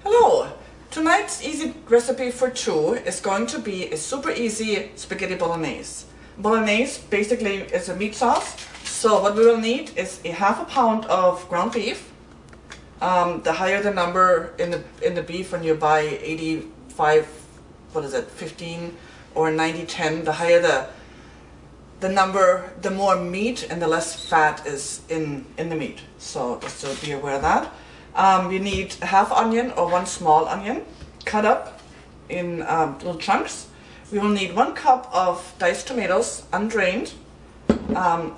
Hello! Tonight's easy recipe for two is going to be a super easy spaghetti bolognese. Bolognese basically is a meat sauce, so what we will need is a half a pound of ground beef. The higher the number in the beef when you buy 85, 15 or 90-10, the higher the number, the more meat and the less fat is in the meat. So just to be aware of that. You need a half onion or one small onion cut up in little chunks. We will need 1 cup of diced tomatoes, undrained,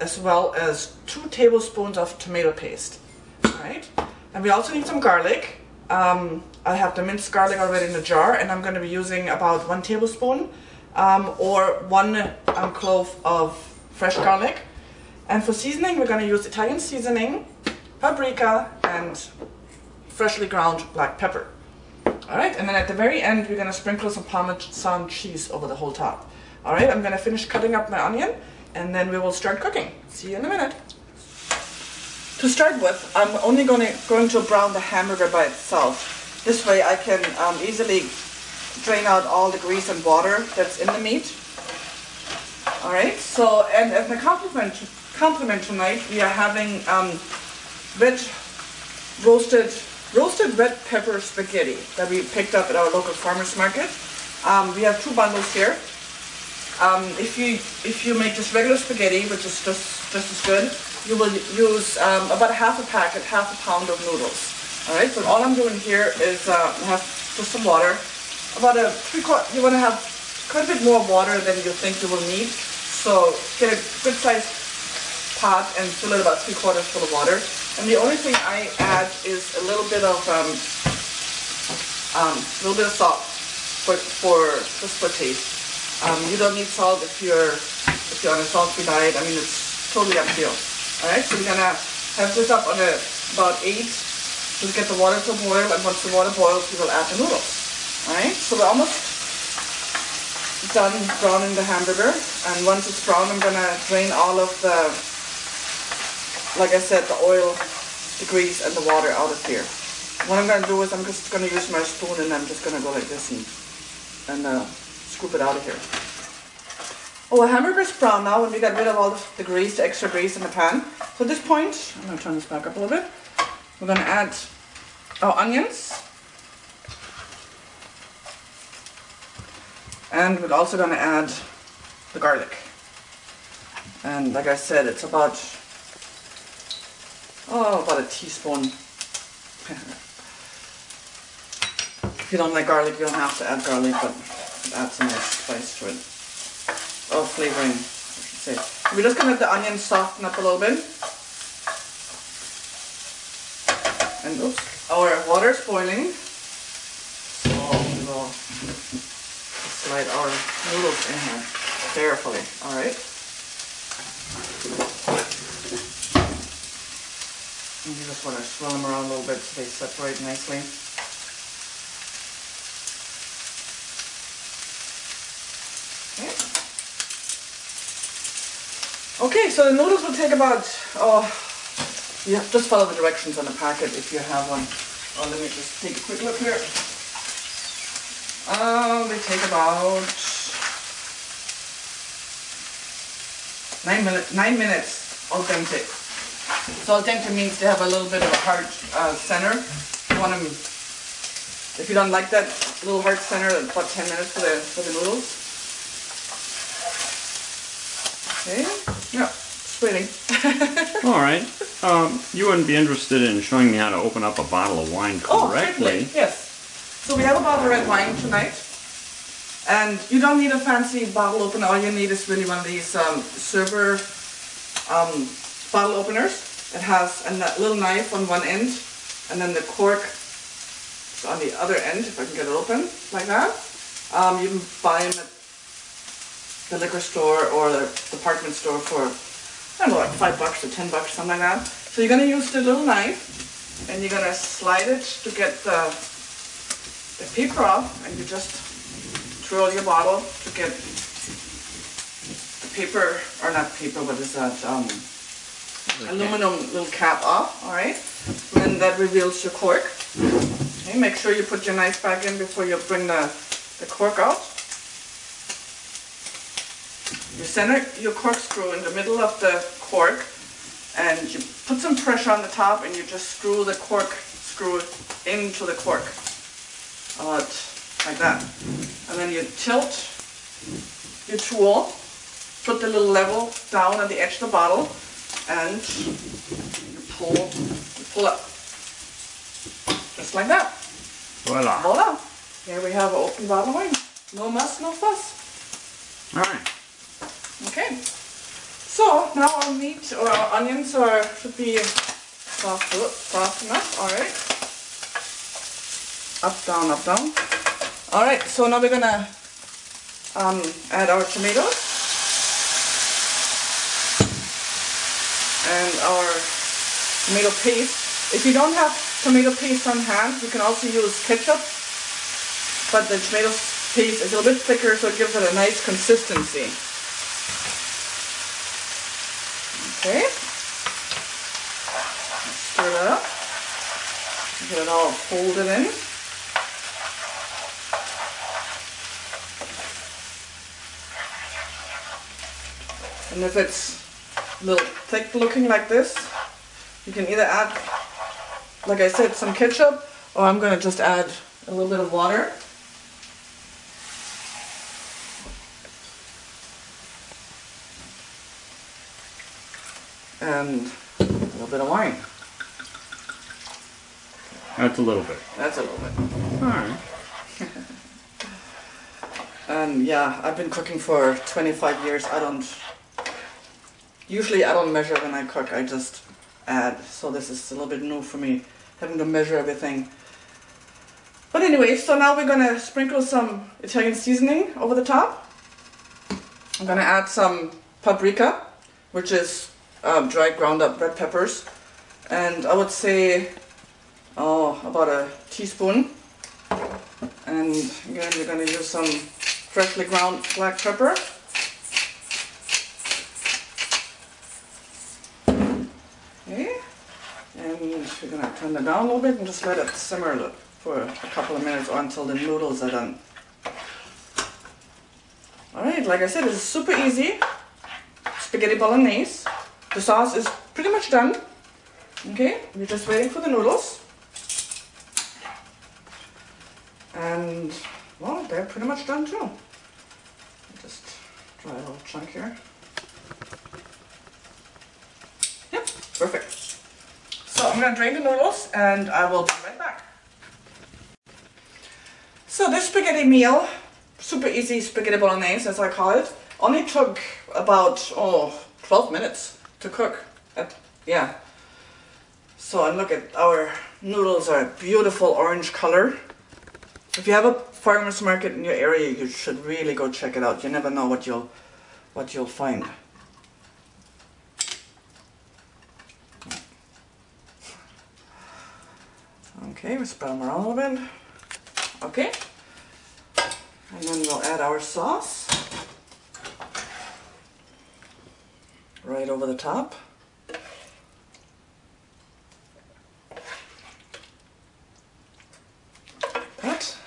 as well as 2 tablespoons of tomato paste. Alright, and we also need some garlic. I have the minced garlic already in the jar, and I'm going to be using about 1 tablespoon or 1 clove of fresh garlic. And for seasoning, we're going to use Italian seasoning, paprika, and freshly ground black pepper. Alright, and then at the very end we're going to sprinkle some parmesan cheese over the whole top. Alright, I'm going to finish cutting up my onion and then we will start cooking. See you in a minute. To start with, I'm only going to brown the hamburger by itself. This way I can easily drain out all the grease and water that's in the meat. Alright, so and as a compliment tonight we are having roasted red pepper spaghetti that we picked up at our local farmer's market. We have 2 bundles here. If you make just regular spaghetti, which is just as good, you will use about half a pound of noodles. Alright, so all I'm doing here is have just some water. About you want to have quite a bit more water than you think you will need. So get a good sized pot and fill it about 3/4 full of water. And the only thing I add is a little bit of salt just for taste. You don't need salt if you're on a salt-free diet. I mean, it's totally up to you. All right, so we're gonna have this up on about 8 to get the water to boil. And once the water boils, we will add the noodles. All right, so we're almost done browning the hamburger. And once it's brown, I'm gonna drain all of the, like I said, the oil, the grease, and the water out of here. What I'm going to do is I'm just going to use my spoon and I'm just going to go like this and scoop it out of here. Oh, our hamburger's brown now and we got rid of all the grease, the extra grease in the pan. So at this point, I'm going to turn this back up a little bit. We're going to add our onions. And we're also going to add the garlic. And like I said, it's about a teaspoon. If you don't like garlic, you don't have to add garlic, but it adds some nice spice to it. Or flavoring, I should say. We're just going to let the onions soften up a little bit. And oops, our water is boiling. So we will slide our noodles in here carefully, alright? You just want to swirl them around a little bit so they separate nicely. Okay, so the noodles will take about, you just follow the directions on the packet if you have one. Oh, let me just take a quick look here. They take about 9 minutes al dente. So al dente means they have a little bit of a hard center. You want them, if you don't like that little hard center, about 10 minutes for the noodles. Okay, yeah, just waiting. Alright, you wouldn't be interested in showing me how to open up a bottle of wine correctly? Oh, yes. So we have a bottle of red wine tonight. And you don't need a fancy bottle opener. All you need is really one of these server bottle openers. It has a little knife on one end and then the cork on the other end, if I can get it open, like that. You can buy them at the liquor store or the department store for, I don't know, like $5 or $10, something like that. So you're going to use the little knife and you're going to slide it to get the paper off, and you just twirl your bottle to get the paper, or not paper, what is that, aluminum little cap off, alright? And then that reveals your cork. Okay, make sure you put your knife back in before you bring the cork out. You center your corkscrew in the middle of the cork and you put some pressure on the top and you just screw the corkscrew into the cork. Like that. And then you tilt your tool, put the little level down on the edge of the bottle and you pull up. Just like that. Voila. Voila. Here we have an open bottle of wine. No muss, no fuss. Alright. Okay. So now our meat or our onions should be soft enough. Alright. Up, down, up, down. Alright, so now we're gonna add our tomatoes and our tomato paste. If you don't have tomato paste on hand, you can also use ketchup, but the tomato paste is a little bit thicker, so it gives it a nice consistency. Okay, stir that up, get it all folded in. And if it's a little thick looking like this, you can either add, like I said, some ketchup, or I'm going to just add a little bit of water. And a little bit of wine. That's a little bit. That's a little bit. Alright. And yeah, I've been cooking for 25 years. Usually I don't measure when I cook, I just add. So this is a little bit new for me, having to measure everything. But anyway, so now we're going to sprinkle some Italian seasoning over the top. I'm going to add some paprika, which is dried ground up red peppers. And I would say about a teaspoon. And again, we're going to use some freshly ground black pepper. Okay, and we're going to turn it down a little bit and just let it simmer for a couple of minutes or until the noodles are done. Alright, like I said, it's super easy. Spaghetti Bolognese. The sauce is pretty much done. Okay, we're just waiting for the noodles. And, well, they're pretty much done too. Just try a little chunk here. Yep, perfect. So I'm going to drain the noodles and I will be right back. So this spaghetti meal, super easy spaghetti bolognese as I call it, only took about 12 minutes to cook. Yeah. So and look at our noodles are a beautiful orange color. If you have a farmer's market in your area, you should really go check it out. You never know what you'll find. Okay, we spread them around a little bit. Okay, and then we'll add our sauce right over the top. That.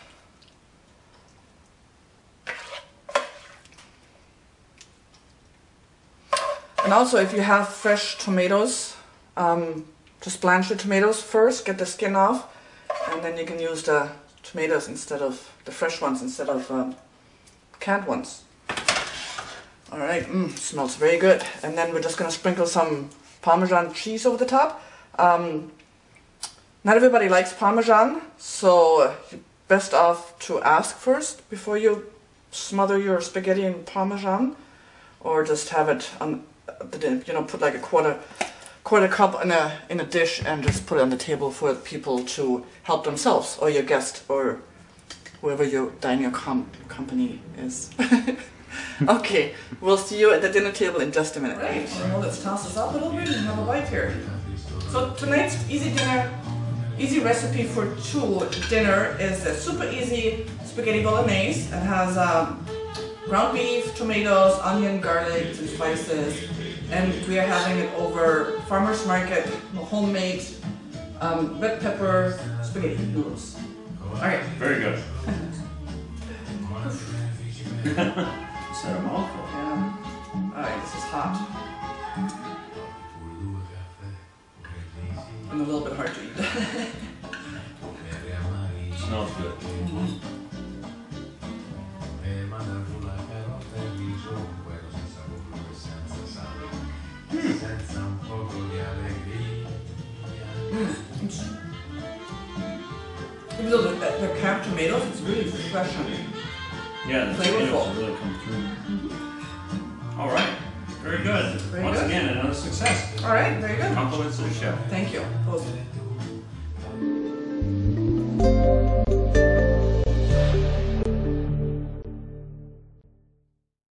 And also, if you have fresh tomatoes, just blanch the tomatoes first, get the skin off, and then you can use the tomatoes instead of the fresh ones instead of canned ones. Alright, smells very good. And then we're just going to sprinkle some Parmesan cheese over the top. Not everybody likes Parmesan, so you're best off to ask first before you smother your spaghetti in Parmesan, or just have it on put like a quarter cup in a dish and just put it on the table for people to help themselves, or your guest, or whoever your dining company is. Okay, we'll see you at the dinner table in just a minute. Right, well, let's toss this up a little bit and have a bite here. So tonight's easy recipe for two dinner is a super easy spaghetti bolognese. It has ground beef, tomatoes, onion, garlic, and spices. And we are having it over farmer's market, homemade red pepper spaghetti noodles. Alright. Very good. Is that a mouthful? Yeah. Alright, this is hot. And a little bit hard to eat. Smells good. Even though the canned tomatoes, it's really refreshing. Yeah, the Flavorful. tomatoes really come through. All right, very good. Very Once good. again, another success. Alright, very good. Compliments to the chef. Thank you.